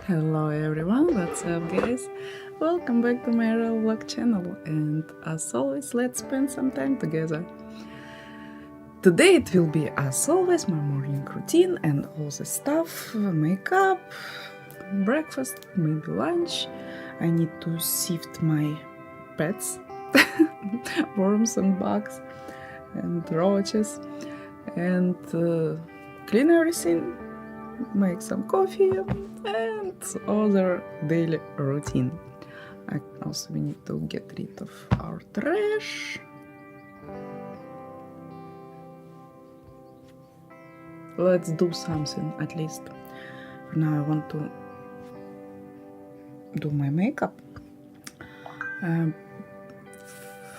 Hello everyone, what's up guys? Welcome back to my IRL vlog channel, and as always, let's spend some time together. Today it will be, as always, my morning routine and all the stuff, makeup, breakfast, maybe lunch. I need to sift my pets, worms and bugs and roaches, and clean everything, make some coffee, and other daily routine. Also, we need to get rid of our trash. Let's do something at least. For now I want to do my makeup.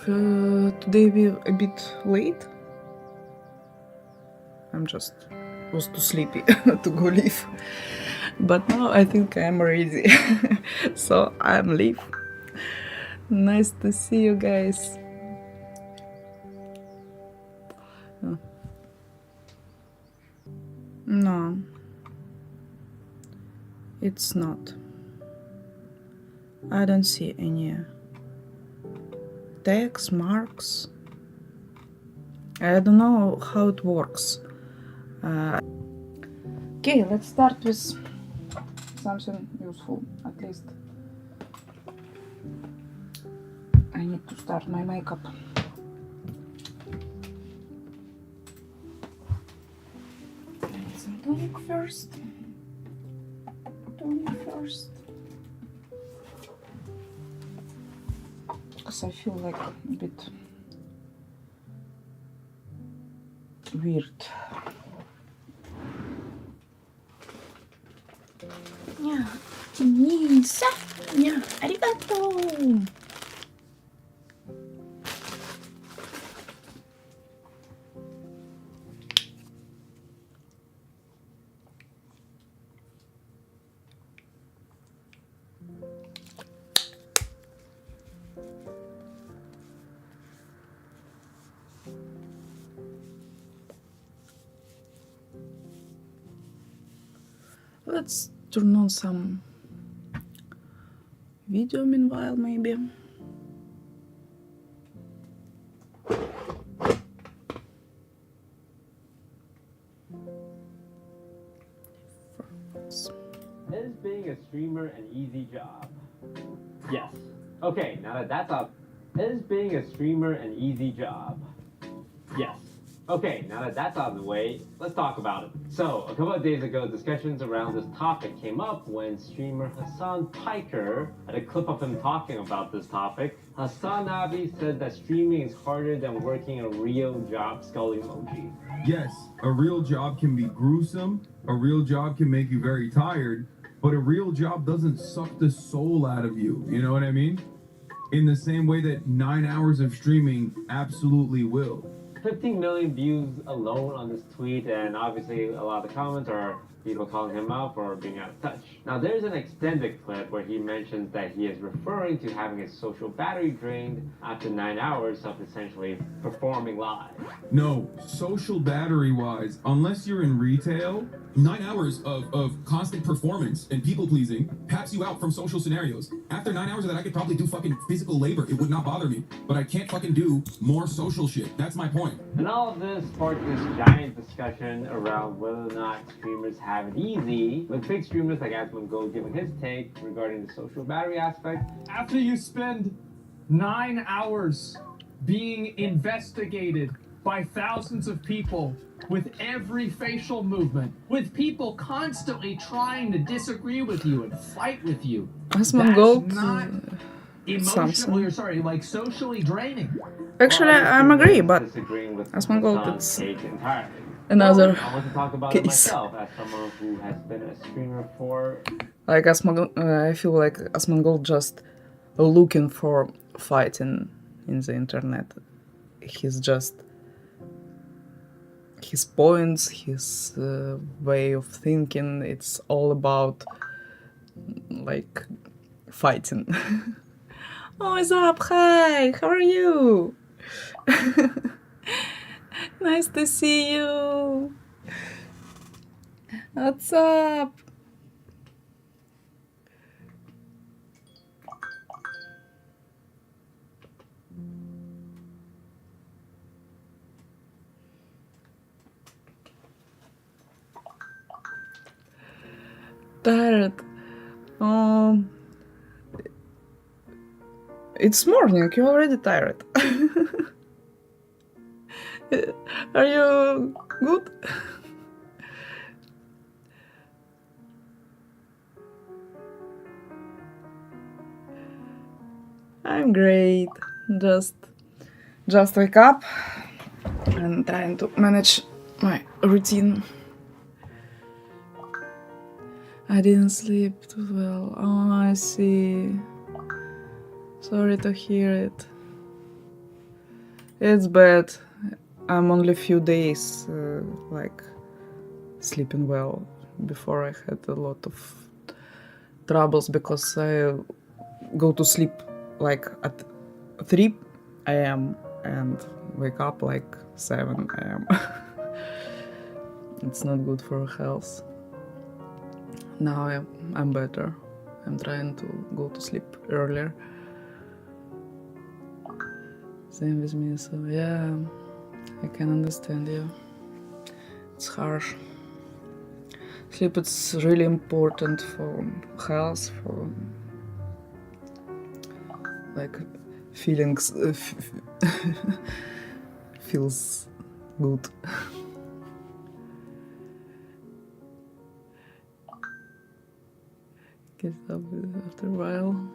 Today we're a bit late. I'm just was too sleepy to go live. But now I think I'm ready. So I'm live. Nice to see you guys. No, it's not. I don't see any tags, marks. I don't know how it works. Okay, let's start with something useful, at least. I need to start my makeup. I need some tonic first. Because I feel like a bit weird. Yeah, Nisa. Yeah, arigato. Let's turn on some video meanwhile, maybe. Is being a streamer an easy job? Yes. Okay, now that that's up, is being a streamer an easy job? Yes. Okay, now that that's out of the way, let's talk about it. So, a couple of days ago, discussions around this topic came up when streamer Hassan Piker had a clip of him talking about this topic. Hassan Nabi said that streaming is harder than working a real job, skull emoji. Yes, a real job can be gruesome, a real job can make you very tired, but a real job doesn't suck the soul out of you, you know what I mean? In the same way that 9 hours of streaming absolutely will. 15 million views alone on this tweet, and obviously a lot of the comments are people calling him out for being out of touch. Now there's an extended clip where he mentions that he is referring to having his social battery drained after 9 hours of essentially performing live. No, social battery wise, unless you're in retail, 9 hours of constant performance and people pleasing taps you out from social scenarios. After 9 hours of that, I could probably do fucking physical labor. It would not bother me, but I can't fucking do more social shit. That's my point. And all of this sparked this giant discussion around whether or not streamers have it easy, with big streamers like Asmongold giving his take regarding the social battery aspect. After you spend 9 hours being investigated by thousands of people with every facial movement, with people constantly trying to disagree with you and fight with you, Asmongold, that's not emotionally, or sorry, like socially draining. Actually, I'm agree, but disagreeing with Asmongold, Hassan's it's take entirely. another I want to talk about case. it myself as someone who has been a streamer for. Like I feel like Asmongold just looking for fighting in the internet. He's just his points, his way of thinking. It's all about like fighting. Oh, what's up? Hi, how are you? Nice to see you. What's up? Tired. It's morning. You're already tired. Are you good? I'm great. Just wake up and trying to manage my routine. I didn't sleep too well. Oh, I see. Sorry to hear it. It's bad. I'm only a few days like sleeping well. Before I had a lot of troubles because I go to sleep like at 3 a.m. and wake up like 7 a.m. It's not good for health. Now I'm better. I'm trying to go to sleep earlier. Same with me, so yeah, I can understand you. It's harsh. Sleep is really important for health, for like feelings, feels good. Get up after a while.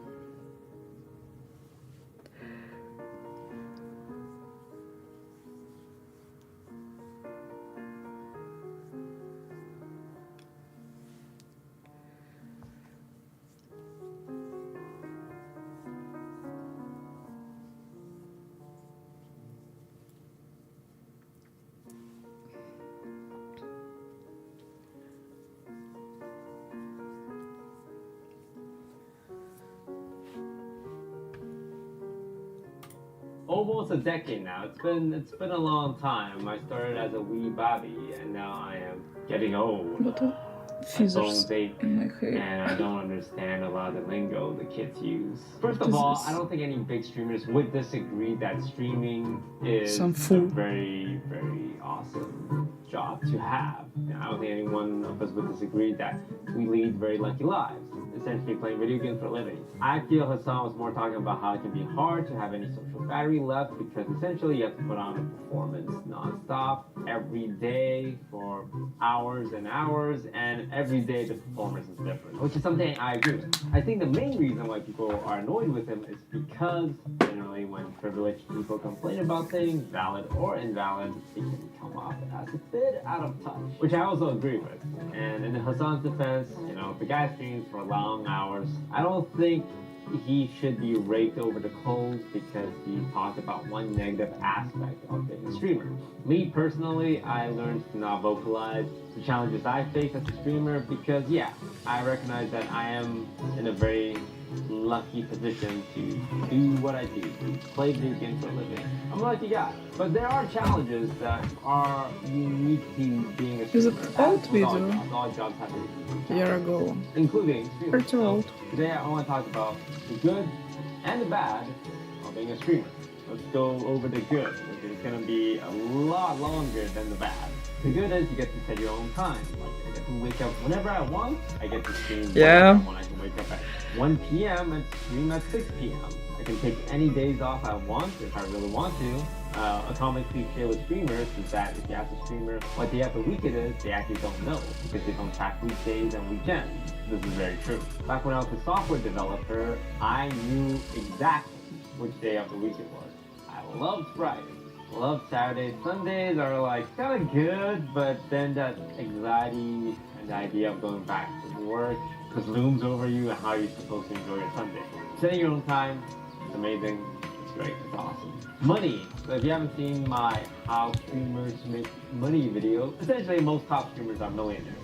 Almost a decade now. It's been a long time. I started as a wee Bobby, and now I am getting old. What a My bones scissors ache, in my hair. and I don't understand a lot of the lingo the kids use. First What of is all, this? I don't think any big streamers would disagree that streaming is Some a fool. very, very awesome job to have. And I don't think any one of us would disagree that we lead very lucky lives, essentially playing video games for a living. I feel Hassan was more talking about how it can be hard to have any social battery left because essentially you have to put on a performance non-stop every day for hours and hours, and every day the performance is different, which is something I agree with. I think the main reason why people are annoyed with him is because generally when privileged people complain about things, valid or invalid, it can come off as a bit out of touch, which I also agree with. And in Hassan's defense, you know, the guy streams for long hours. I don't think he should be raked over the coals because he talked about one negative aspect of being a streamer. Me personally, I learned to not vocalize the challenges I face as a streamer because, yeah, I recognize that I am in a very lucky position to do what I do, to play video games for a living. I'm a lucky guy. But there are challenges that are unique to being a streamer. Is it old video? All jobs have A year ago. including streamers. Pretty So old. today I want to talk about the good and the bad of being a streamer. Let's go over the good, which is going to be a lot longer than the bad. The good is you get to set your own time. Like I get to wake up whenever I want. I get to stream Yeah. when I can wake up at 1 p.m. and stream at 6 p.m. I can take any days off I want if I really want to. A common cliche with streamers is that if you ask a streamer what day of the week it is, they actually don't know because they don't track weekdays and weekends. This is very true. Back when I was a software developer, I knew exactly which day of the week it was. I loved Fridays. Loved Saturdays. Sundays are like kind of good, but then that anxiety and the idea of going back to work just looms over you and how you're supposed to enjoy your Sunday. Setting your own time, it's amazing, it's great, it's awesome. Money. So if you haven't seen my how streamers make money video, essentially most top streamers are millionaires.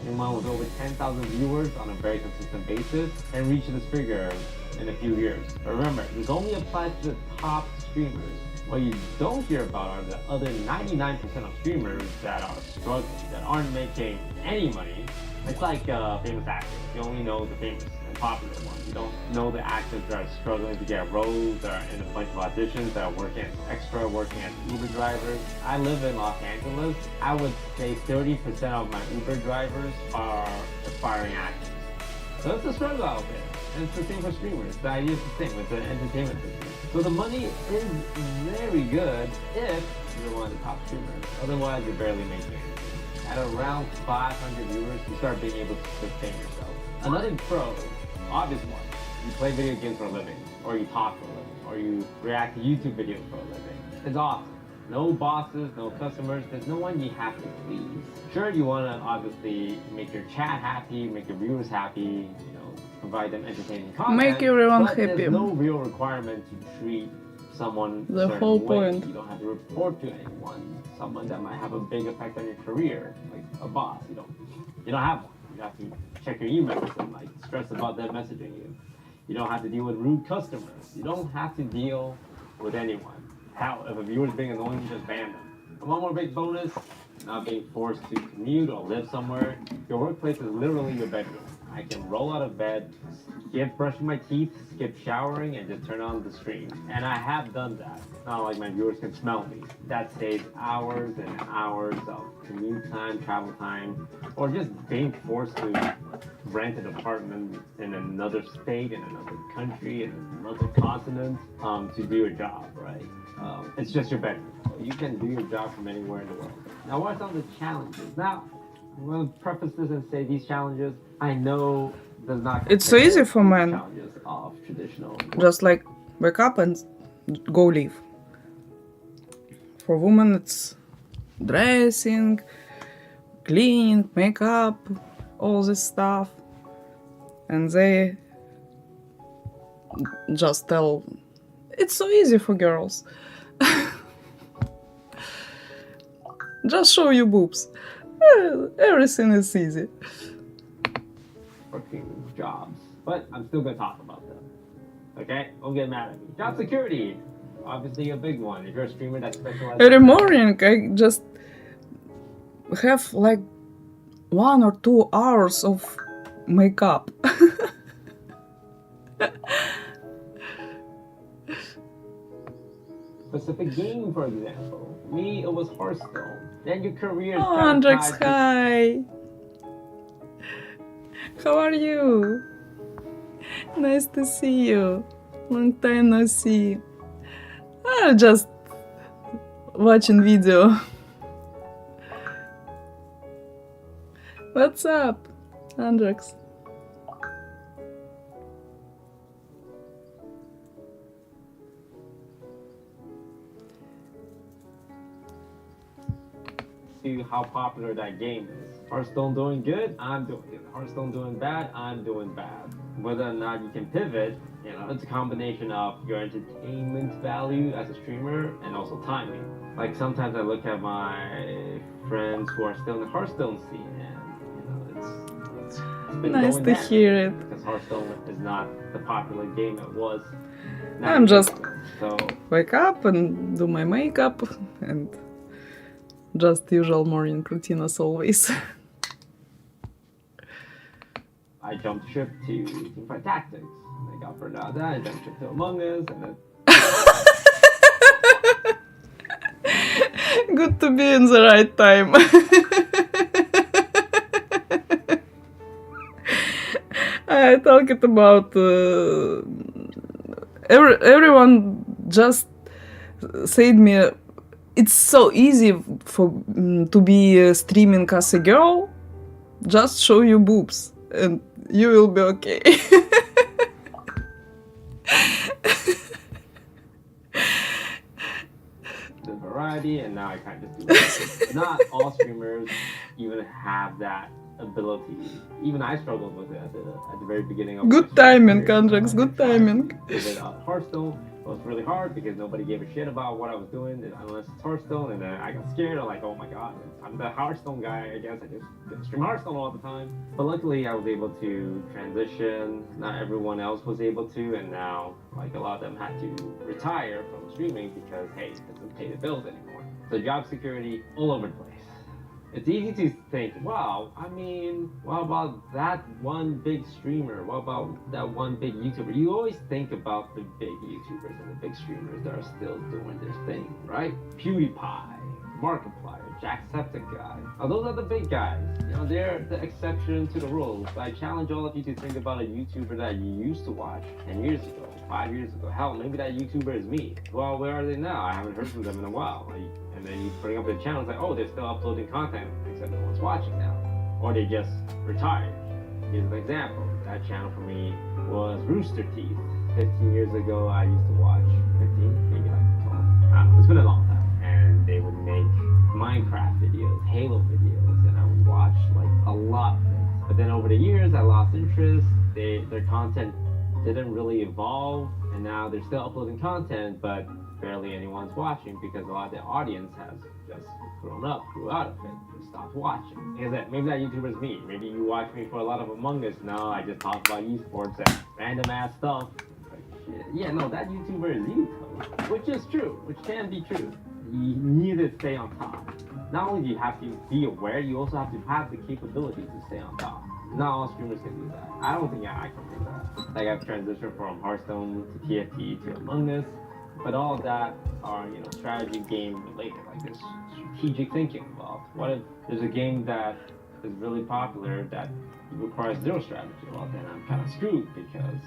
Anyone with over 10,000 viewers on a very consistent basis and reach this figure in a few years. But remember, this only applies to the top streamers. What you don't hear about are the other 99% of streamers that are struggling, that aren't making any money. It's like famous actors. You only know the famous and popular ones. You don't know the actors that are struggling to get roles, that are in a bunch of auditions, that are working as extra, working as Uber drivers. I live in Los Angeles. I would say 30% of my Uber drivers are aspiring actors. So it's a struggle out there. And it's the same for streamers. The idea is the same with the entertainment business. So the money is very good if you're one of the top streamers. Otherwise, you're barely making anything. At around 500 viewers, you start being able to sustain yourself. Another pro, obvious one, you play video games for a living, or you talk for a living, or you react to YouTube videos for a living. It's awesome. No bosses, no customers, there's no one you have to please. Sure, you want to obviously make your chat happy, make your viewers happy, provide them entertaining content. Make everyone but happy. There's no real requirement to treat someone The a certain whole way. point. You don't have to report to anyone. Someone that might have a big effect on your career, like a boss. You don't have one. You have to check your emails and like stress about them messaging you. You don't have to deal with rude customers. You don't have to deal with anyone. Hell, if a viewer's being annoying, you just ban them. And one more big bonus, not being forced to commute or live somewhere. Your workplace is literally your bedroom. I can roll out of bed, skip brushing my teeth, skip showering, and just turn on the stream. And I have done that. Not like my viewers can smell me. That saves hours and hours of commute time, travel time, or just being forced to rent an apartment in another state, in another country, in another continent, to do your job, right? It's just your bedroom. So you can do your job from anywhere in the world. Now, what are some of the challenges? Now, I'm going to preface this and say these challenges, I know, does not. It's so easy for men. Challenges of traditional. Just like wake up and go live. For women, it's dressing, cleaning, makeup, all this stuff. And they just tell, it's so easy for girls. Just show your boobs. Everything is easy. Working jobs, but I'm still going to talk about them. Okay? Don't get mad at me. Job security, obviously a big one. If you're a streamer that specializes. Every morning, I just have like 1 or 2 hours of makeup. Specific game, for example. Me, it was Hearthstone. Then your career is Oh, kind of Andrex, tied to- hi. How are you? Nice to see you. Long time no see. Just watching video. What's up, Andrex? to how popular that game is. Hearthstone doing good, I'm doing good. Hearthstone doing bad, I'm doing bad. Whether or not you can pivot, it's a combination of your entertainment value as a streamer and also timing. Like sometimes I look at my friends who are still in the Hearthstone scene and it's been Nice going to down hear it. because Hearthstone is not the popular game it was. I'm just so wake up and do my makeup and just usual morning routine as always. I jumped ship to Teamfight Tactics. I got burned out of that. I jumped ship to Among Us, and then Good to be in the right time. I talked about everyone just said me it's so easy for to be streaming as a girl. Just show your boobs and you will be okay. the variety, and now I kind of do it. Not all streamers even have that ability. Even I struggled with it at the very beginning of Good my streaming timing, career. Andrex, good timing. With Hearthstone, It was really hard because nobody gave a shit about what I was doing unless it's Hearthstone, and then I got scared. I'm like, oh my god, I'm the Hearthstone guy. I guess I just stream Hearthstone all the time. But luckily, I was able to transition. Not everyone else was able to, and now like a lot of them had to retire from streaming because hey, it doesn't pay the bills anymore. So job security all over the place. It's easy to think, wow, I mean, what about that one big streamer? What about that one big YouTuber? You always think about the big YouTubers and the big streamers that are still doing their thing, right? PewDiePie, Markiplier, Jacksepticeye. Oh, those are the big guys. You know, they're the exception to the rule. I challenge all of you to think about a YouTuber that you used to watch 10 years ago, 5 years ago. Hell, maybe that YouTuber is me. Well, where are they now? I haven't heard from them in a while. And then you bring up the channel, it's like, oh, they're still uploading content, except no one's watching now. Or they just retired. Here's an example. That channel for me was Rooster Teeth. 15 years ago, I used to watch, 15, maybe like 12. I don't know, it's been a long time. And they would make Minecraft videos, Halo videos, and I would watch like a lot of things. But then over the years, I lost interest. Their content didn't really evolve, and now they're still uploading content, but barely anyone's watching because a lot of the audience has just grown up, grew out of it, and stopped watching. Like I said, maybe that YouTuber's me. Maybe you watch me for a lot of Among Us. No, I just talk about esports and random ass stuff. Like, shit. Yeah, no, that YouTuber is you, though. Which is true, which can be true. You need to stay on top. Not only do you have to be aware, you also have to have the capability to stay on top. Not all streamers can do that. I don't think I can do that. Like I've transitioned from Hearthstone to TFT to Among Us. But all of that are, you know, strategy game related, like there's strategic thinking involved. What if there's a game that is really popular that requires zero strategy? Well, then I'm kind of screwed because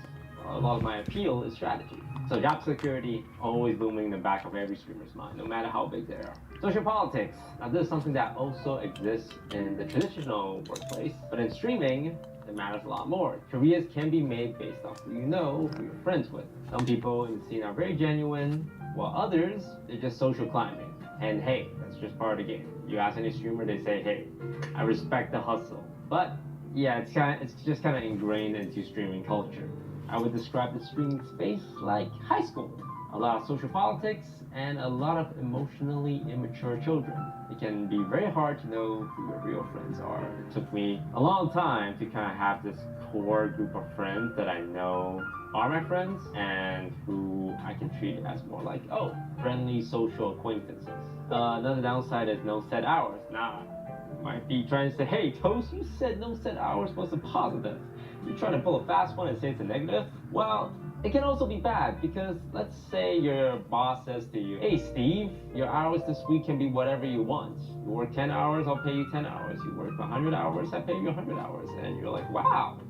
a lot of my appeal is strategy. So job security always looming in the back of every streamer's mind, no matter how big they are. Social politics. Now this is something that also exists in the traditional workplace, but in streaming, it matters a lot more. Careers can be made based off who you know, who you're friends with. Some people in the scene are very genuine, while others, they're just social climbing. And hey, that's just part of the game. You ask any streamer, they say, hey, I respect the hustle. But yeah, it's just kind of ingrained into streaming culture. I would describe the streaming space like high school. A lot of social politics and a lot of emotionally immature children. It can be very hard to know who your real friends are. It took me a long time to kind of have this core group of friends that I know are my friends and who I can treat as more like, oh, friendly social acquaintances. Another downside is no set hours. Nah, you might be trying to say, hey, Toast, you said no set hours was a positive. You try to pull a fast one and say it's a negative? Well, it can also be bad because let's say your boss says to you, hey Steve, your hours this week can be whatever you want. You work 10 hours, I'll pay you 10 hours. You work 100 hours, I pay you 100 hours. And you're like, wow,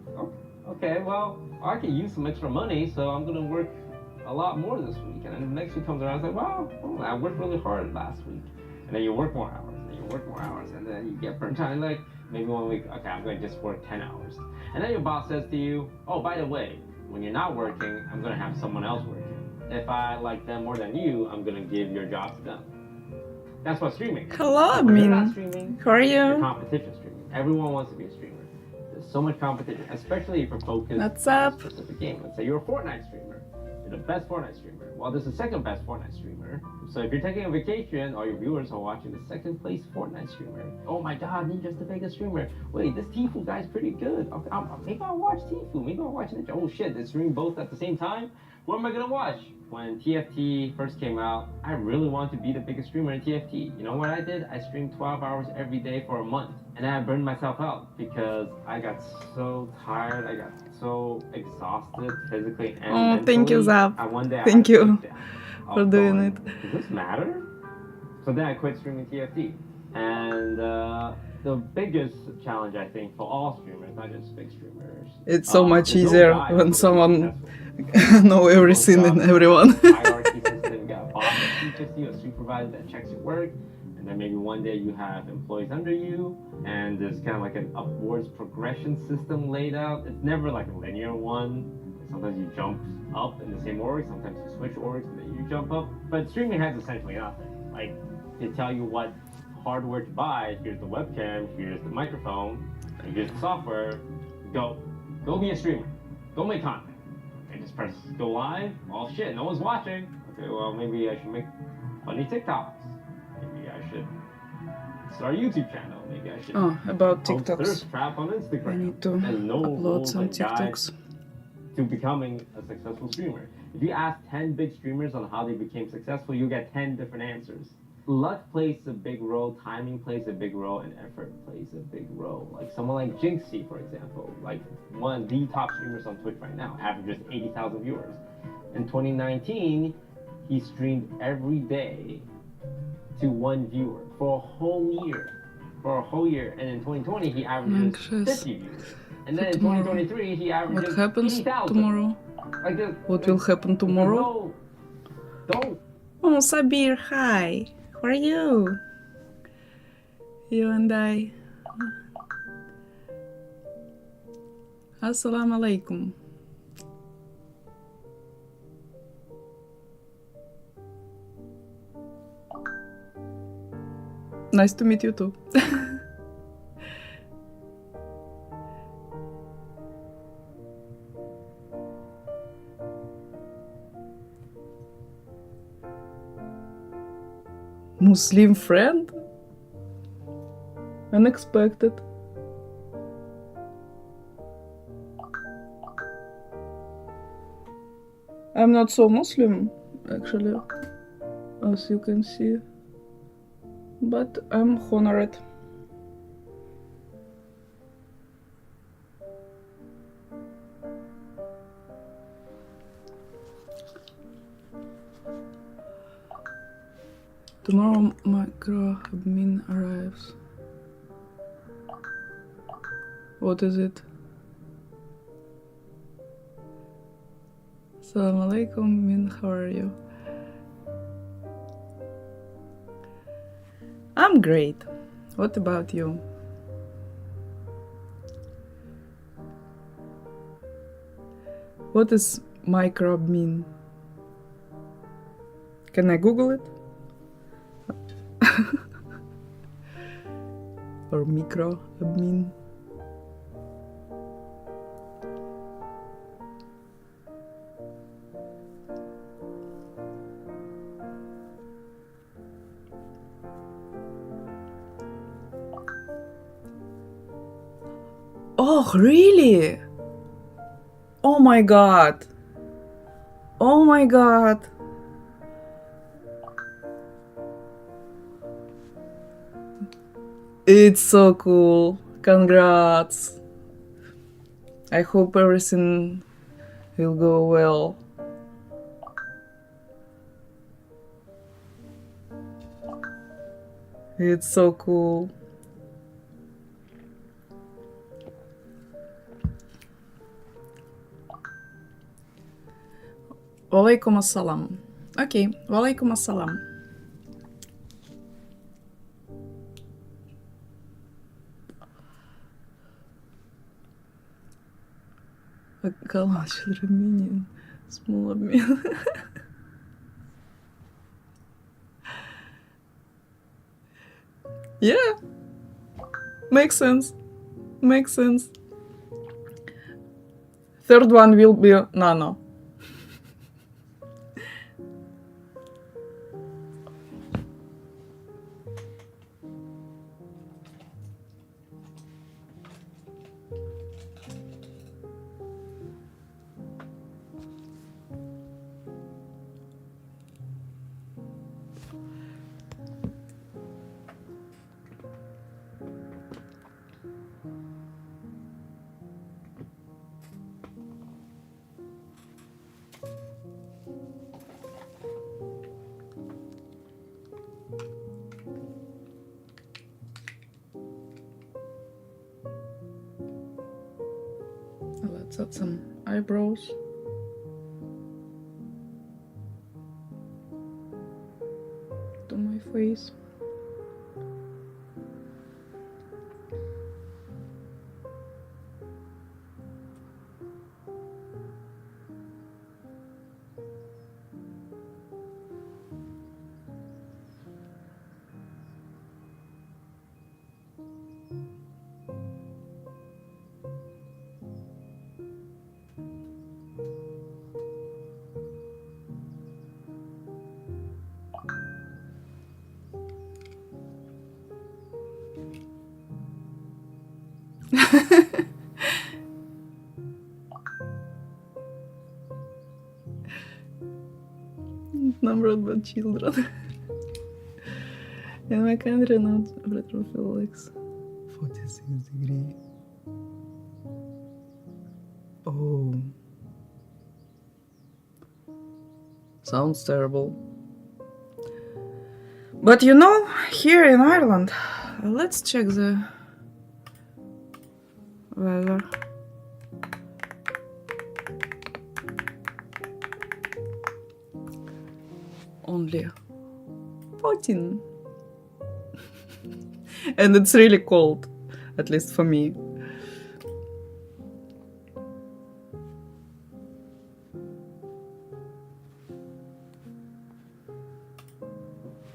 okay, well, I can use some extra money, so I'm gonna work a lot more this week. And then the next week comes around, it's like, wow, I worked really hard last week. And then you work more hours, and then you work more hours, and then you get burnt out. Like, maybe 1 week, okay, I'm gonna just work 10 hours. And then your boss says to you, oh, by the way, when you're not working, I'm gonna have someone else working. If I like them more than you, I'm gonna give your job to them. That's what streaming is. Hello, When you're not Min. streaming, How are you're you? competition streaming. Everyone wants to be a streamer. There's so much competition, especially if you're focused What's on a up? specific game. Let's say you're a Fortnite streamer. You're the best Fortnite streamer. Well, there's the second best Fortnite streamer. So if you're taking a vacation, all your viewers are watching the second place Fortnite streamer. Oh my god, Ninja's the biggest streamer. Wait, this Tfue guy's pretty good. Okay, maybe I'll watch Tfue. Maybe I'll watch Ninja. Oh shit, they're streaming both at the same time? What am I gonna watch? When TFT first came out, I really wanted to be the biggest streamer in TFT. You know what I did? I streamed 12 hours every day for a month. And then I burned myself out because I got so tired. I got so exhausted physically and mentally. Thank you, Zap. One day Thank you I broke down. I for was doing going, it. Does this matter? So then I quit streaming TFT. And the biggest challenge, I think, for all streamers, not just big streamers. It's so much there's no easier guide when for someone successful. know everything and everyone. Hierarchy system, you got a boss that teaches you, a supervisor that checks your work, and then maybe one day you have employees under you, and there's kind of like an upwards progression system laid out. It's never like a linear one. Sometimes you jump up in the same org, sometimes you switch orgs and then you jump up. But streaming has essentially nothing. Like, they tell you what hardware to buy. Here's the webcam, here's the microphone, and here's the software. Go be a streamer. Go make content. And just press go live. Oh shit, no one's watching. Okay, well maybe I should make funny TikToks. Maybe I should start a YouTube channel. Maybe I should About post TikToks. thirst trap on Instagram. I need to There's no upload rules some and guides TikToks. to becoming a successful streamer. If you ask 10 big streamers on how they became successful, you'll get 10 different answers. Luck plays a big role, timing plays a big role, and effort plays a big role. Like someone like Jinxie, for example, like one of the top streamers on Twitch right now, averages 80,000 viewers. In 2019, he streamed every day to 1 viewer for a whole year. And in 2020, he averages Anxious 50 viewers. And then in tomorrow. 2023, he averages What happens 80,000. tomorrow? Like What will happen tomorrow? Don't. Oh, Sabir, hi. How are you? You and I. Assalamu alaikum. Nice to meet you too. Muslim friend? Unexpected. I'm not so Muslim, actually, as you can see, but I'm honored. Tomorrow micro admin arrives. What is it? Assalamu alaikum, Min, how are you? I'm great. What about you? What is micro admin? Can I Google it? Or micro admin? Oh, really? Oh my god. Oh my god. It's so cool. Congrats. I hope everything will go well. It's so cool. Walaikum assalam. Okay, walaikum assalam. Калач, Armenian, small обмен. Yeah, makes sense. Makes sense. Third one will be Nano. Let's add some eyebrows. To my face. Numbered but children. In my country, not retrophilics. 46 degree. Oh. Sounds terrible. But you know, here in Ireland, let's check the weather. Only 14. And it's really cold, at least for me.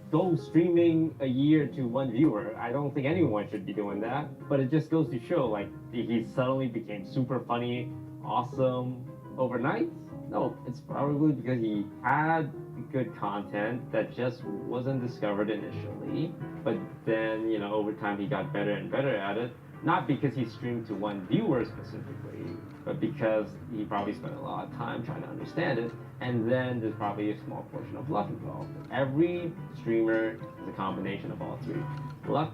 Go streaming a year to one viewer. I don't think anyone should be doing that. But it just goes to show, like, he suddenly became super funny, awesome overnight. No, it's probably because he had good content that just wasn't discovered initially. But then, you know, over time he got better and better at it. Not because he streamed to one viewer specifically, but because he probably spent a lot of time trying to understand it. And then there's probably a small portion of luck involved. Every streamer is a combination of all three: luck,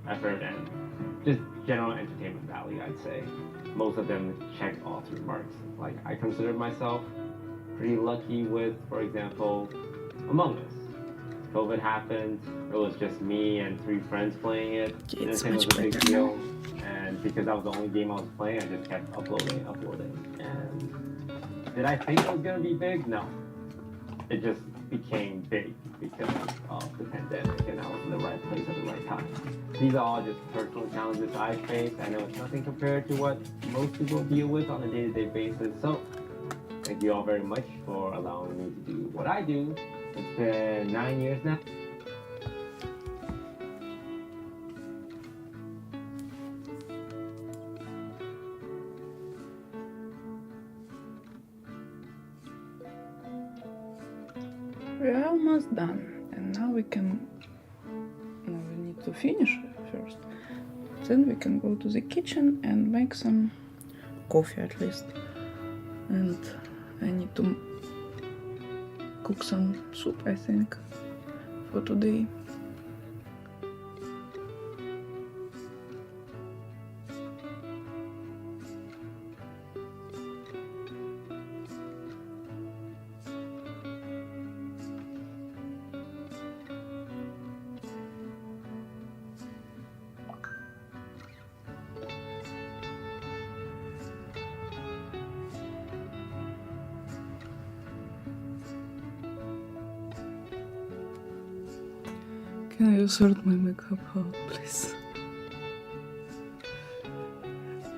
effort, and just general entertainment value, I'd say. Most of them check all three marks. Like, I consider myself pretty lucky with, for example, Among Us. COVID happened, it was just me and 3 friends playing it. It's Didn't think much it was a big better deal. And because that was the only game I was playing, I just kept uploading. And did I think it was gonna be big? No. It just became big because of the pandemic, and I was in the right place at the right time. These are all just personal challenges I faced. I know it's nothing compared to what most people deal with on a day-to-day basis. So thank you all very much for allowing me to do what I do. It's been 9 years now. We're almost done, and now we need to finish first. Then we can go to the kitchen and make some coffee at least. And I need to cook some soup, I think, for today. Can you sort my makeup out, please?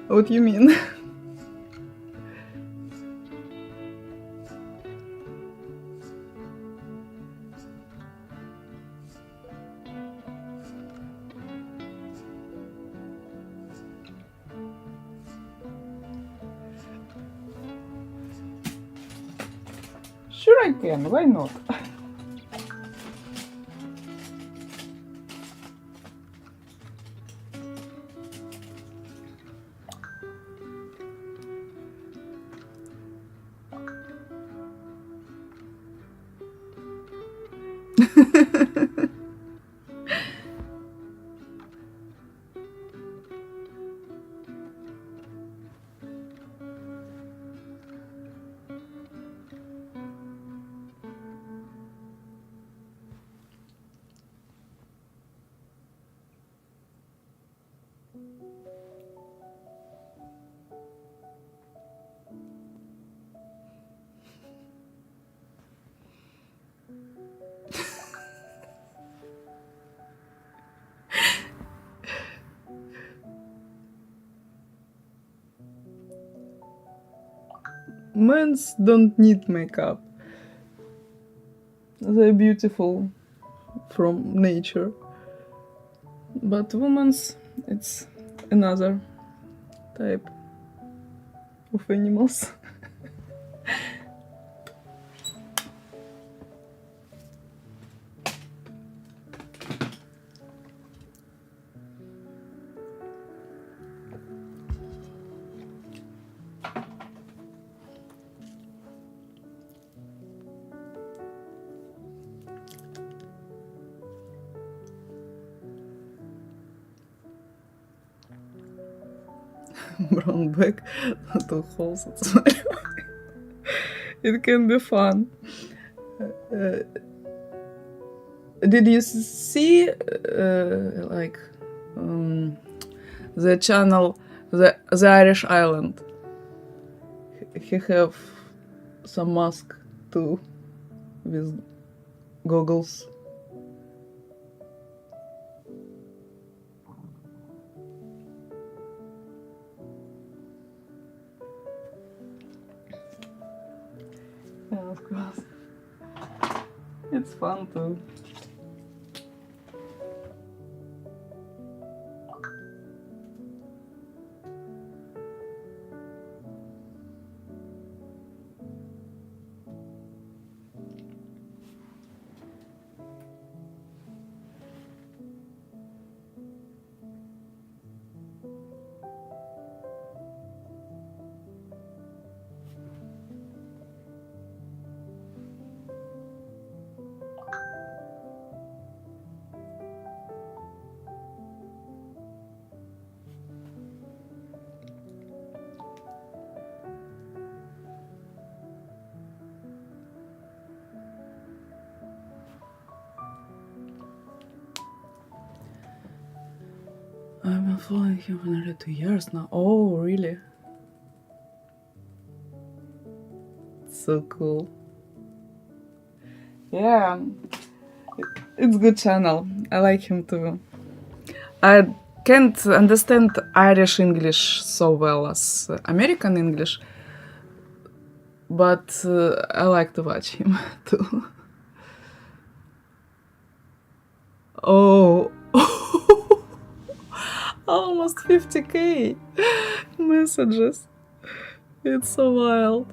What do you mean? Sure I can, why not? Men's don't need makeup. They're beautiful from nature. But women's, it's another type of animals. brown bag, two holes. It can be fun. Did you see like the channel the Irish Island? He have some mask too with goggles. Yeah, of course. It's fun too. I've been following him for nearly 2 years now. Oh, really? So cool. Yeah, it's good channel. I like him too. I can't understand Irish English so well as American English, but I like to watch him too. Oh, almost 50k messages. It's so wild.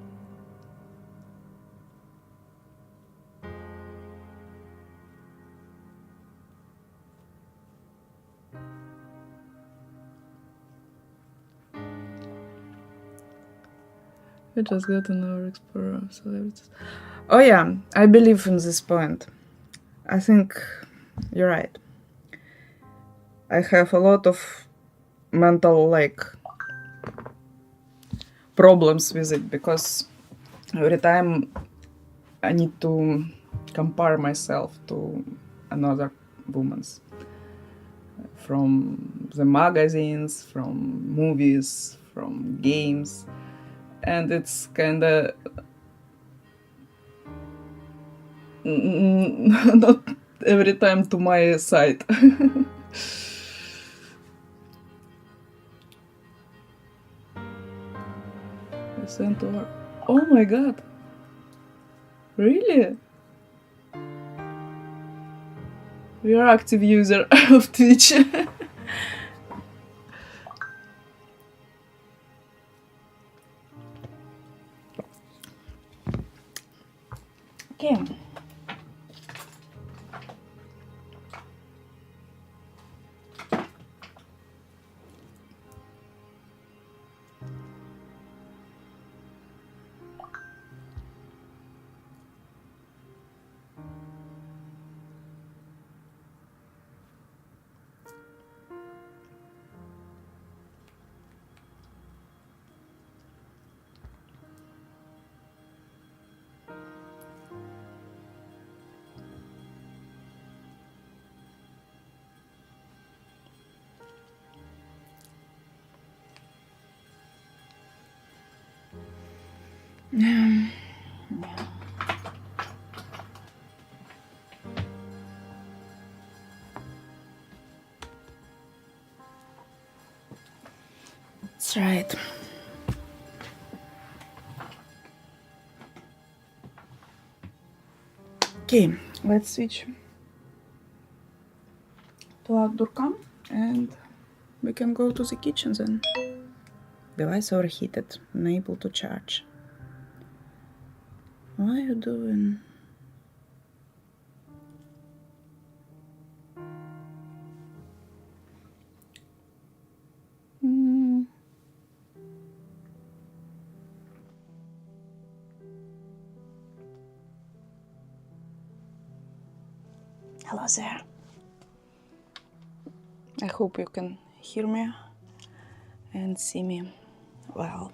We just got an overexplorer of celebrities. Oh yeah, I believe in this point. I think you're right. I have a lot of mental problems with it because every time I need to compare myself to another woman's from the magazines, from movies, from games, and it's kinda not every time to my side. Sent over. Oh my god. Really? We are active user of Twitch. Okay. That's right. Okay, let's switch to outdoor cam and we can go to the kitchen then. Device overheated, unable to charge. What are you doing? Hello there. I hope you can hear me and see me well.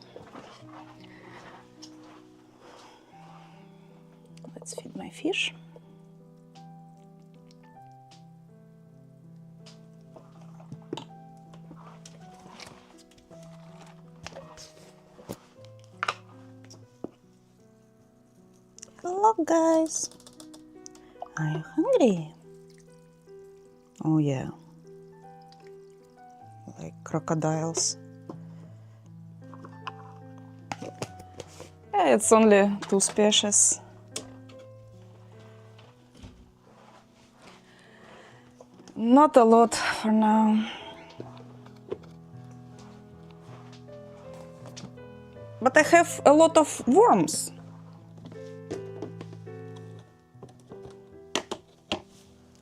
Let's feed my fish. Hello guys, are you hungry? Oh yeah, like crocodiles. Yeah, it's only 2 species. Not a lot for now. But I have a lot of worms.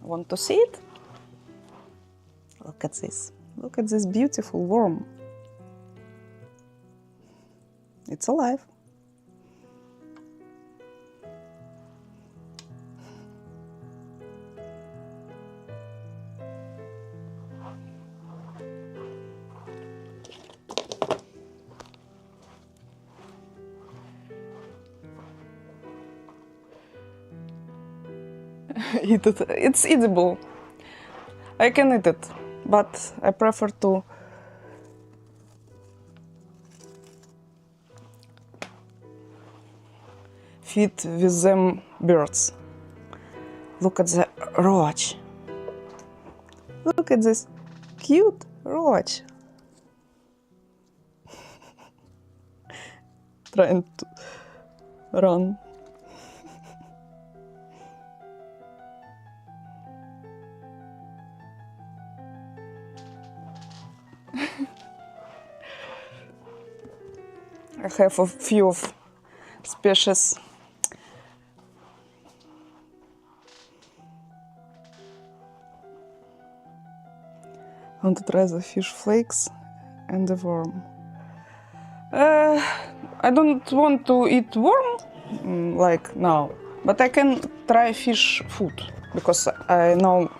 Want to see it? Look at this. Look at this beautiful worm. It's alive. Eat it. It's edible. I can eat it, but I prefer to feed with them birds. Look at the roach. Look at this cute roach. Trying to run. I have a few of species. I want to try the fish flakes and the worm. I don't want to eat worm like now, but I can try fish food because I know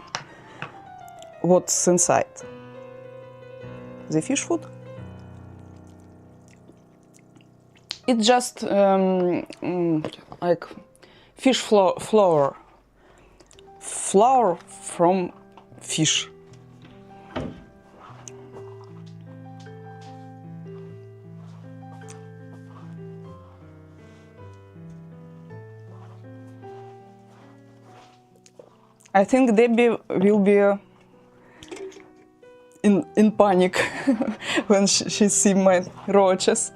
what's inside. The fish food. It's just like fish flour. Flour from fish. I think Debbie will be in panic when she see my roaches.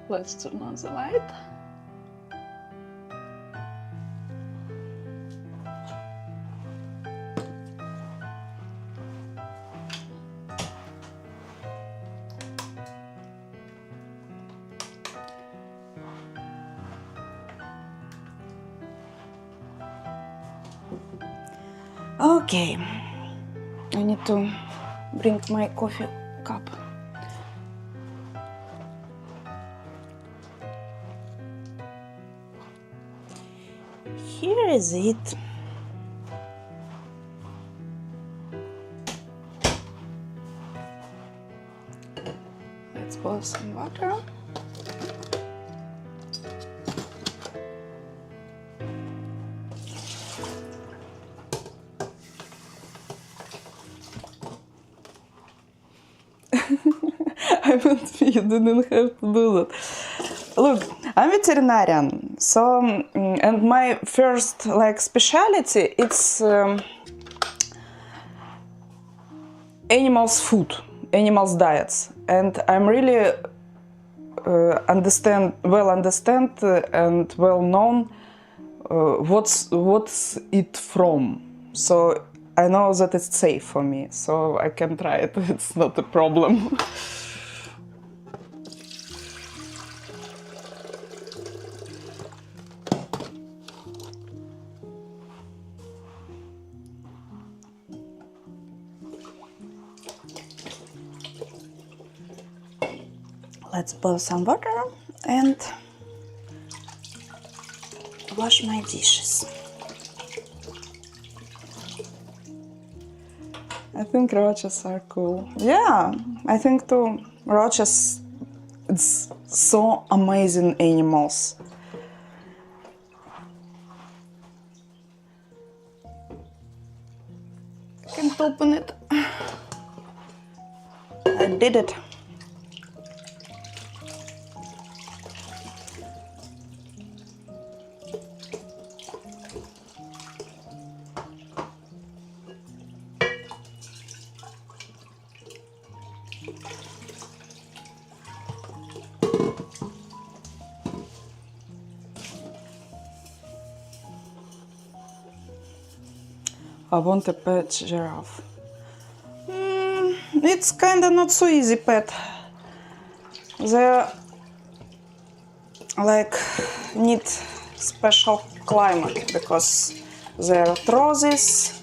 Let's turn on the light. Okay, I need to bring my coffee cup. Here is it. Let's pour some water. I meant you didn't have to do that. Look, I'm veterinarian, so and my first specialty it's animals food, animals diets, and I'm really understand and well known what's it from. So I know that it's safe for me, so I can try it. It's not a problem. let's boil some water and wash my dishes. I think roaches are cool. Yeah, I think too. Roaches, it's so amazing animals. I can't open it. I did it. I want a pet giraffe. It's kinda not so easy pet. They like need special climate because their arthrosis.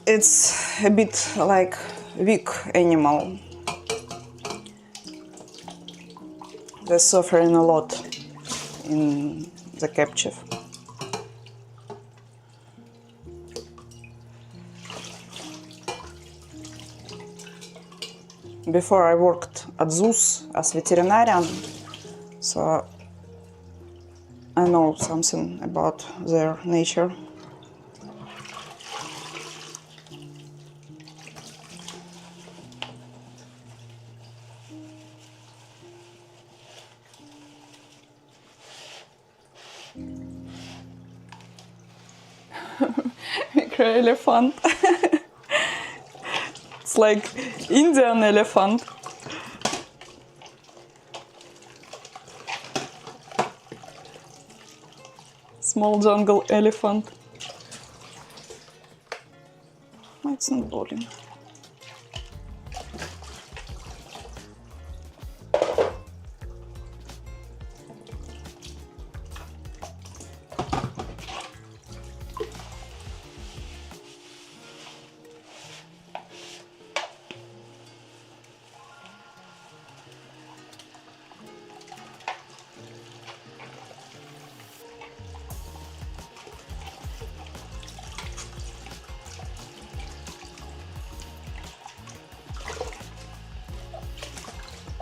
It's a bit like weak animal. They're suffering a lot in the captive. Before I worked at zoos as veterinarian, so I know something about their nature. Micro-elephant. It's like Indian elephant. Small jungle elephant. Oh, it's not boiling.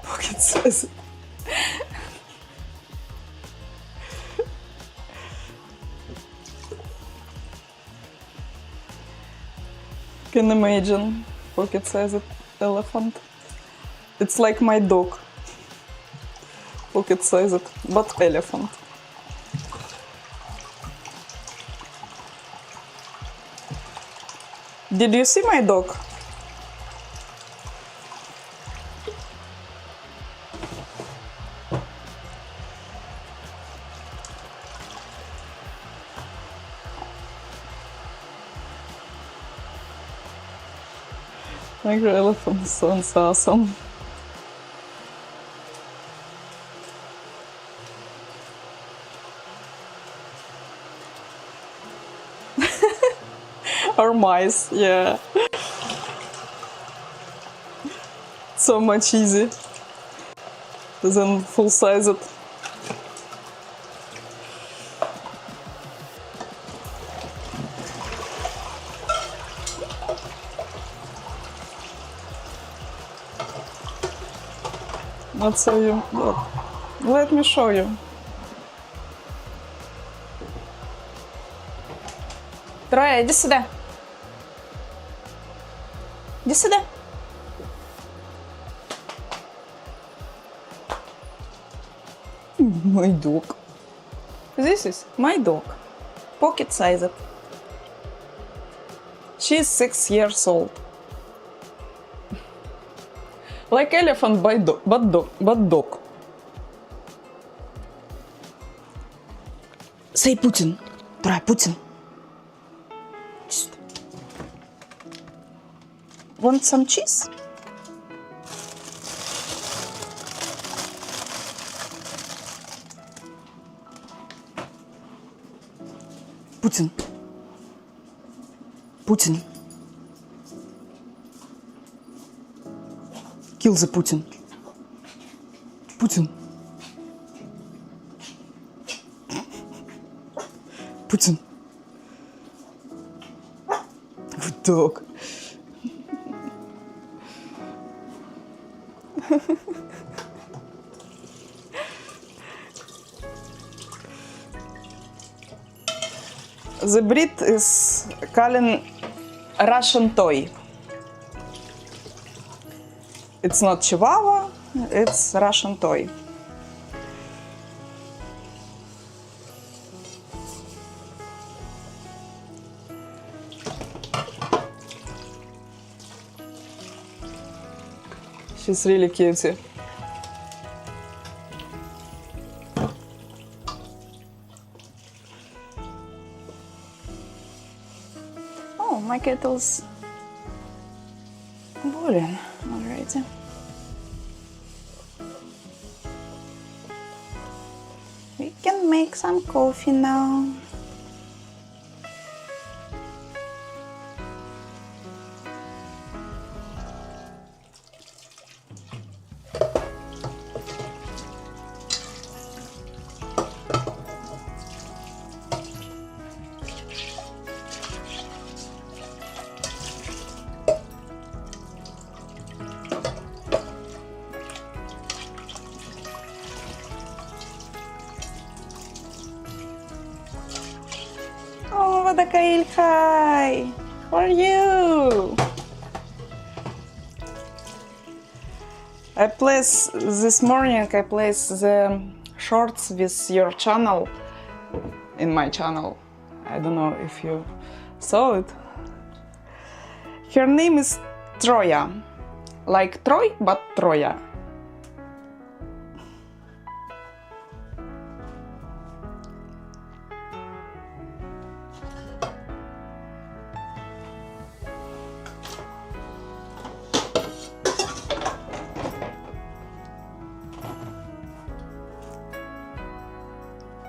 Pocket size. Can imagine pocket-sized elephant. It's like my dog. Pocket-sized, but elephant. Did you see my dog? Micro elephant sounds awesome. Or mice, yeah. So much easier than full-sized. Let's show you. Look. Let me show you. Троя, иди сюда. Иди сюда. My dog. This is my dog. Pocket-sized. She's 6 years old. Like elephant but dog. Say Putin. Try Putin. Want some cheese? Putin. Putin. Kill the Putin. Putin. Putin. Good dog. The breed is calling Russian toy. It's not Chihuahua, it's Russian toy. She's really cute. Oh, my kettle's boiling already. We can make some coffee now. Oh, Vadakail, hi! How are you? This morning I placed the shorts with your channel in my channel. I don't know if you saw it. Her name is Troya. Like Troy, but Troya.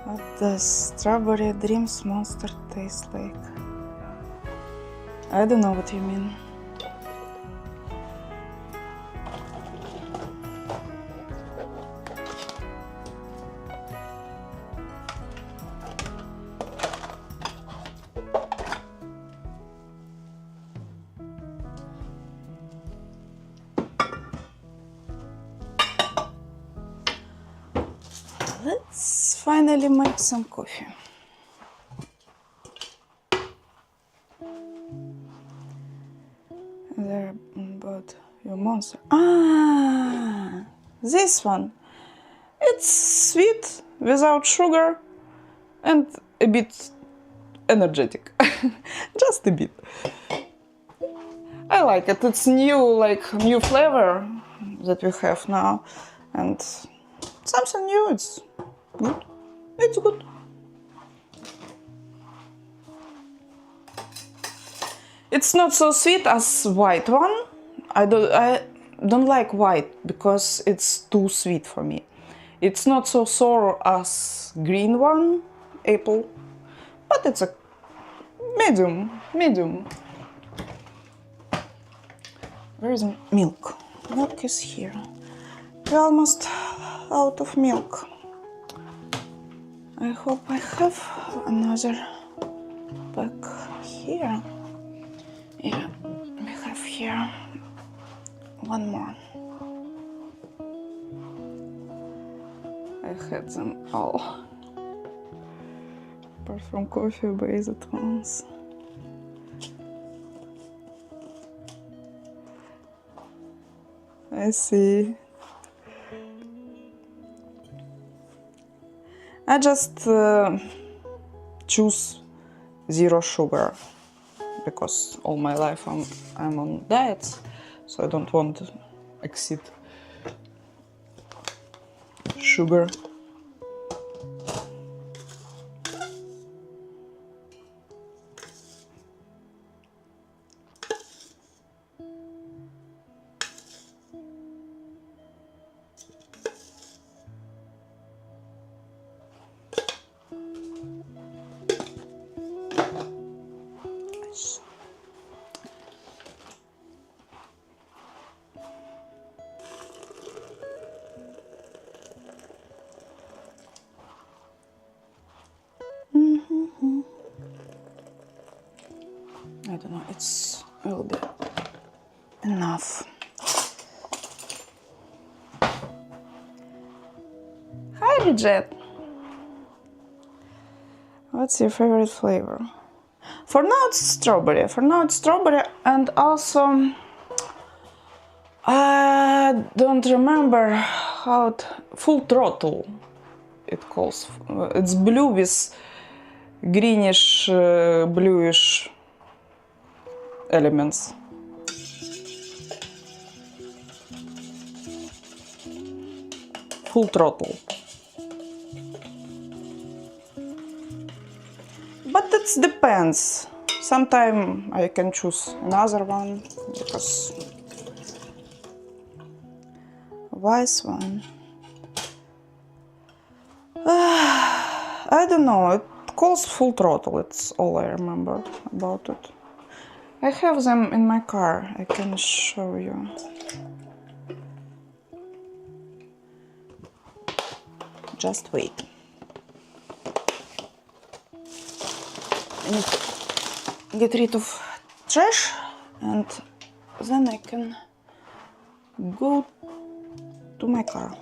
What does Strawberry Dreams Monster taste like? I don't know what you mean. Let's finally make some coffee. There about your monster. Ah, this one. It's sweet without sugar and a bit energetic. Just a bit. I like it. It's new flavor that we have now, and something new. It's good. It's good. It's not so sweet as white one. I don't like white because it's too sweet for me. It's not so sour as green one, apple, but it's a medium. Where is milk? Milk is here. We're almost out of milk. I hope I have another pack here. Yeah, we have here one more. I had them all. Apart from coffee-based ones. I see. I just choose zero sugar because all my life I'm on diets, so I don't want to exceed sugar. I don't know, it's will be enough. Hi, Bridget. What's your favorite flavor? For now it's strawberry. And also I don't remember how it, full throttle it calls. It's blue with greenish, bluish elements. Full throttle. But it depends. Sometimes I can choose another one because wise one. I don't know. It calls full throttle. It's all I remember about it. I have them in my car. I can show you. Just wait. I need to get rid of trash and then I can go to my car.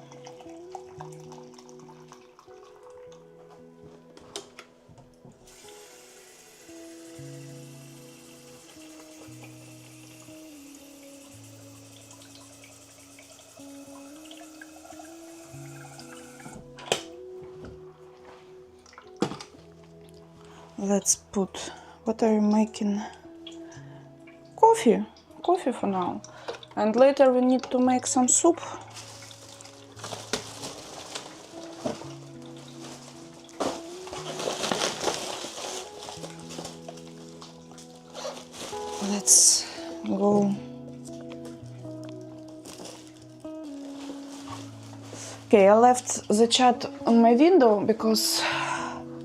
Let's put, what are you making? Coffee. Coffee for now. And later we need to make some soup. Let's go. Okay, I left the chat on my window because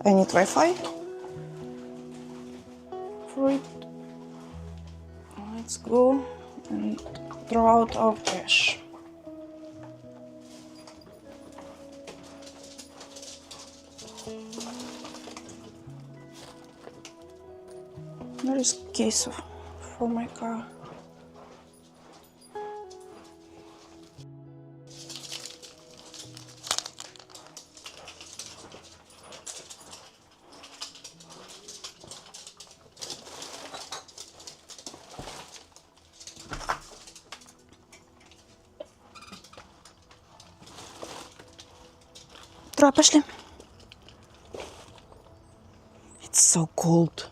I need Wi-Fi for it. Let's go and throw out our trash. There is case for my car. Пошли. It's so cold.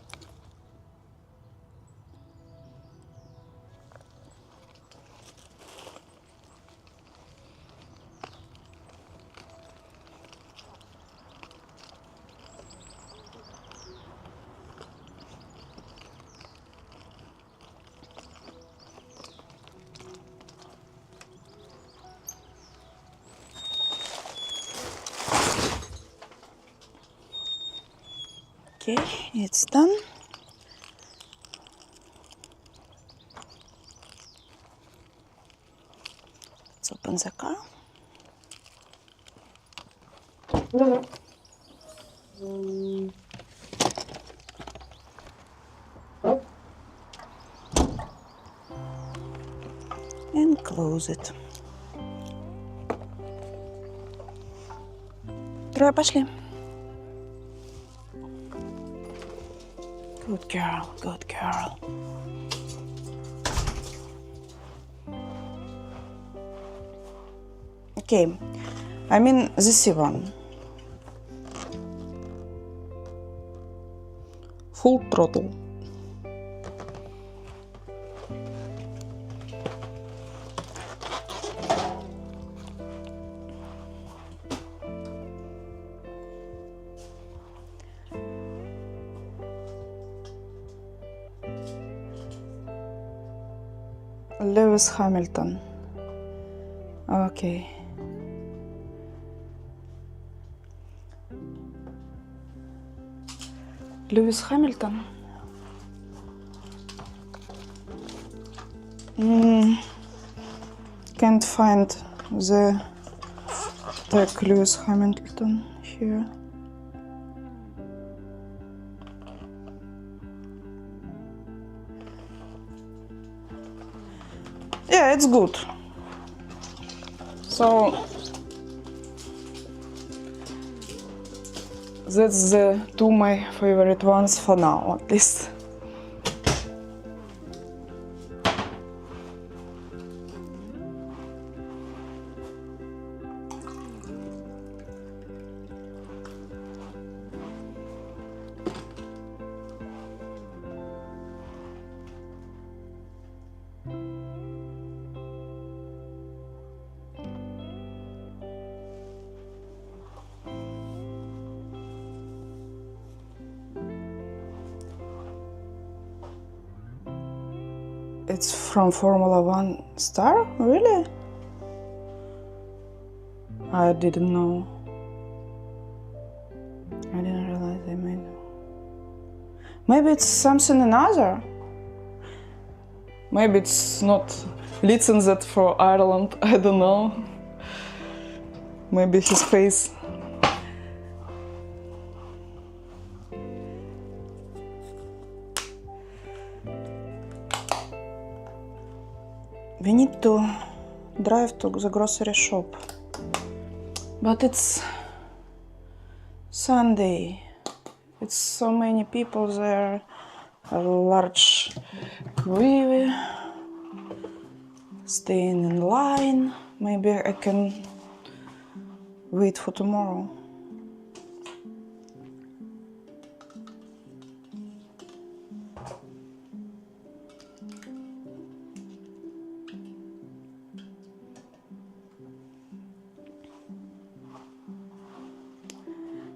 Okay, it's done. Let's open the car. And close it. Трое пошли. Good girl, good girl. Okay, I mean this one. Full throttle. Lewis Hamilton. Okay. Lewis Hamilton. Can't find the tag Lewis Hamilton here. Yeah, it's good. So that's the two my favorite ones for now, at least. It's from Formula One star? Really? I didn't know. I didn't realize they made it. Maybe it's something another. Maybe it's not licensed for Ireland. I don't know. Maybe his face. We need to drive to the grocery shop. But it's Sunday. It's so many people there. A large queue. Staying in line. Maybe I can wait for tomorrow.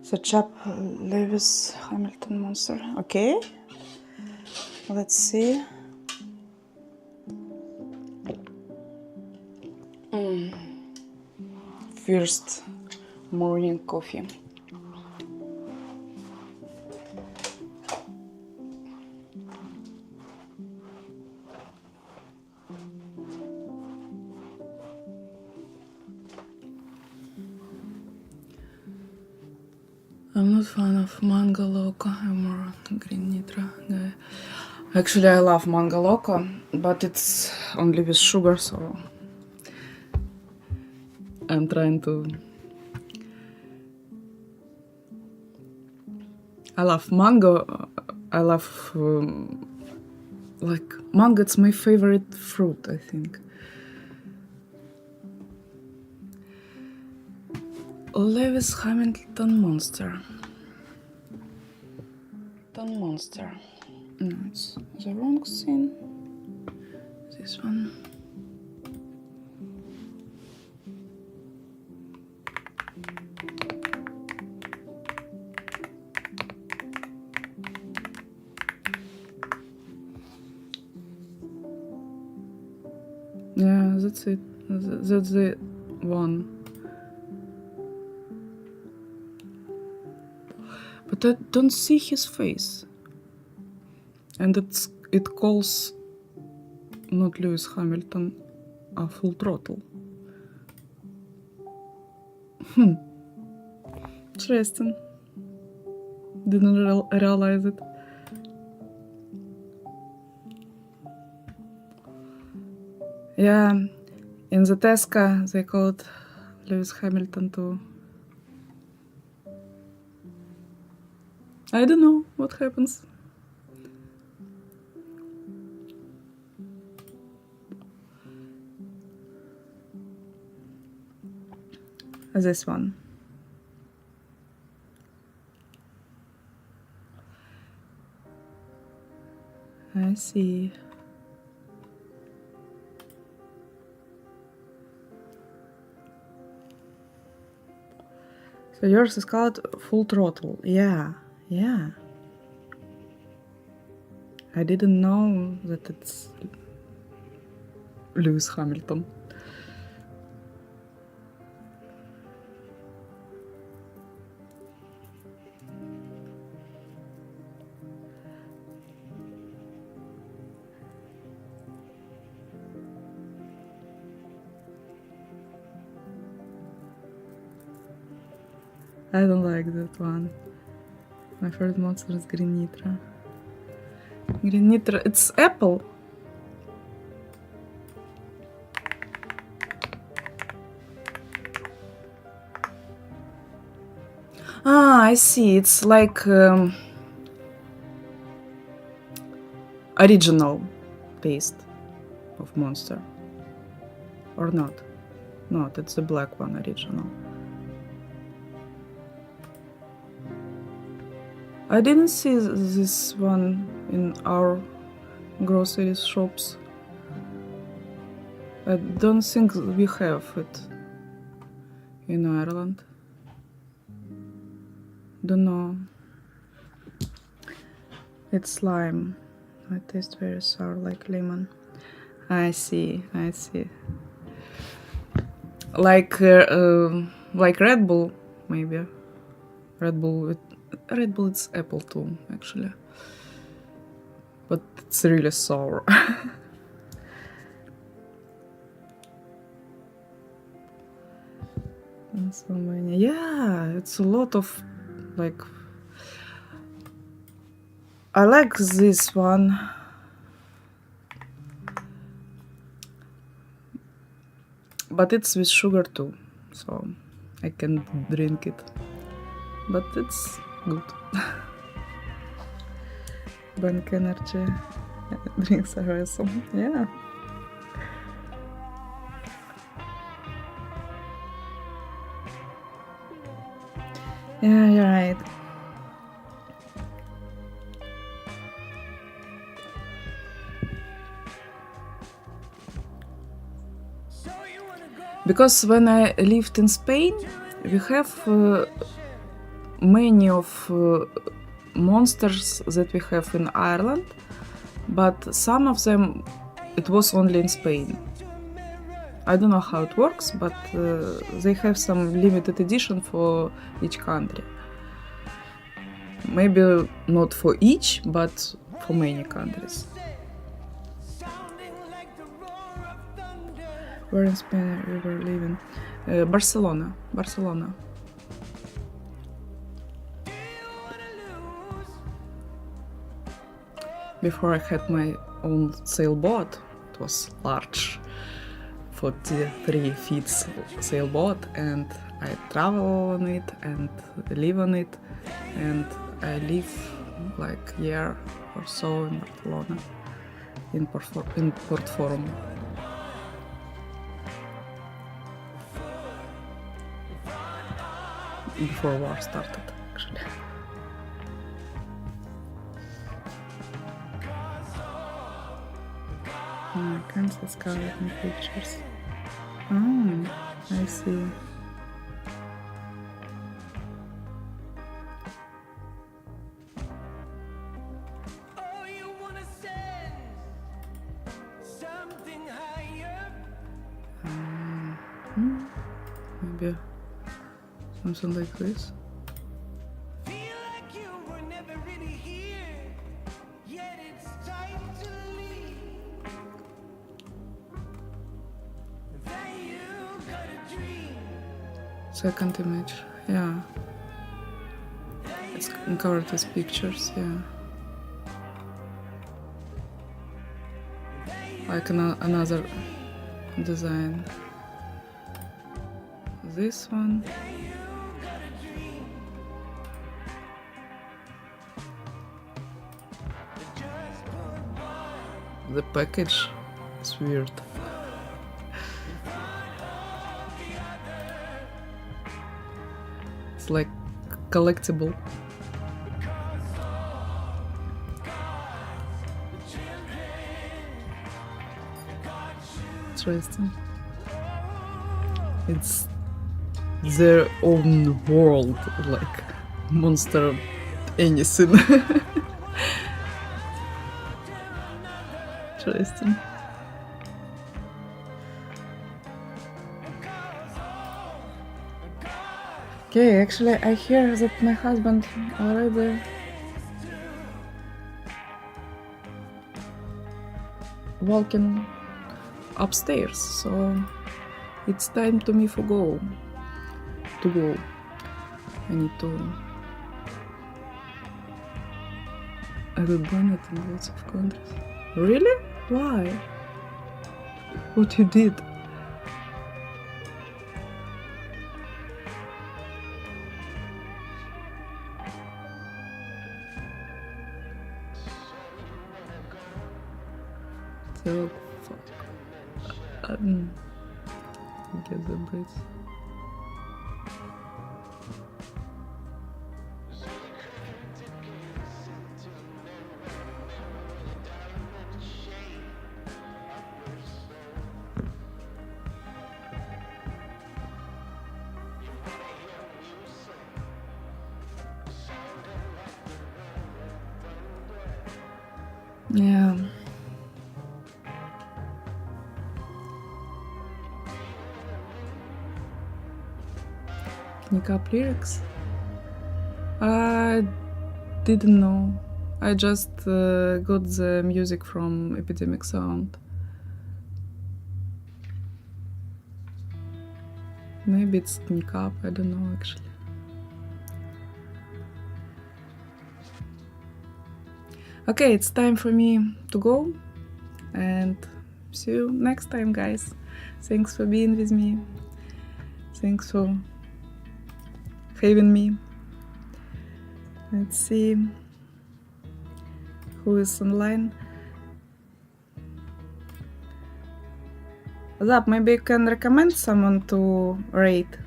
The chap Lewis Hamilton monster. Okay. Let's see. First morning coffee. I'm not fan of Mango Loco. I'm more Green Nitro guy. Actually, I love Mango Loco, but it's only with sugar, so I'm trying to. I love mango. I love like mango. It's my favorite fruit, I think. Lewis Hamilton monster. Monster. No, it's the wrong thing. This one. Yeah, that's it. That's the one. But I don't see his face. And it calls not Lewis Hamilton a full throttle. Interesting. Didn't realize it. Yeah, in the Tesca they called Lewis Hamilton too. I don't know what happens. This one. I see. So yours is called full throttle. Yeah. I didn't know that it's Lewis Hamilton. I don't like that one. My favorite monster is Green Nitro. Green Nitro, it's apple. Ah, I see. It's like original taste of Monster. Or not? Not, it's the black one, original. I didn't see this one in our grocery shops. I don't think we have it in Ireland. Don't know. It's lime. It tastes very sour, like lemon. I see. I see. Like Red Bull, maybe. Red Bull. Red Bull. It's apple too, actually. But it's really sour. And so many. Yeah, it's a lot of like. I like this one. But it's with sugar too, so I can drink it. But it's good. Bank energy drinks are awesome. Yeah. Yeah, you're right. Because when I lived in Spain, we have many of monsters that we have in Ireland, but some of them it was only in Spain. I don't know how it works, but they have some limited edition for each country. Maybe not for each, but for many countries. Where in Spain we were living? Barcelona. Barcelona. Before I had my own sailboat, it was large, 43 feet sailboat, and I travel on it and live on it, and I live like a year or so in Barcelona, in Port Forum. Before war started, actually. I can't discover it in pictures. Oh, I see. Maybe something like this. Second image, yeah. It's covered with pictures, yeah. Like another design. This one. The package is weird. It's like collectible. Interesting. It's their own world, like monster anything. Interesting. Okay, actually I hear that my husband already walking upstairs, so it's time to me to go. I need to. I will ban it in lots of countries. Really? Why? What you did? feel get the bridge. Yeah. Can you up lyrics? I didn't know. I just got the music from Epidemic Sound. Maybe it's up, I don't know actually. Okay, it's time for me to go and see you next time, guys. Thanks for being with me. Thanks for having me. Let's see who is online. Zap, maybe you can recommend someone to rate.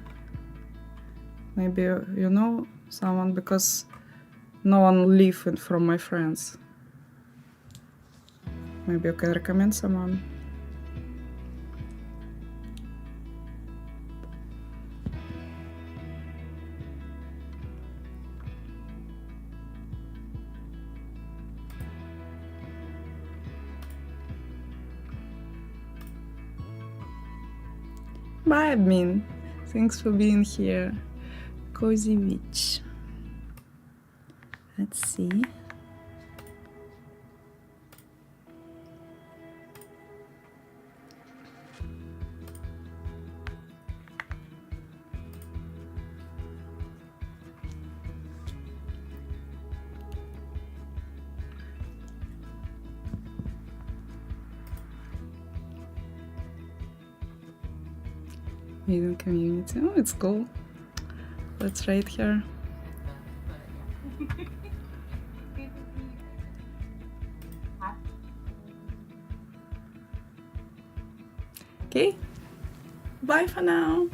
Maybe you know someone, because no one leave it from my friends. Maybe you can recommend someone. Bye, admin. Thanks for being here. Cozy Witch. Let's see. Hidden community. Oh, it's cool. Let's rate her. Okay. Bye for now.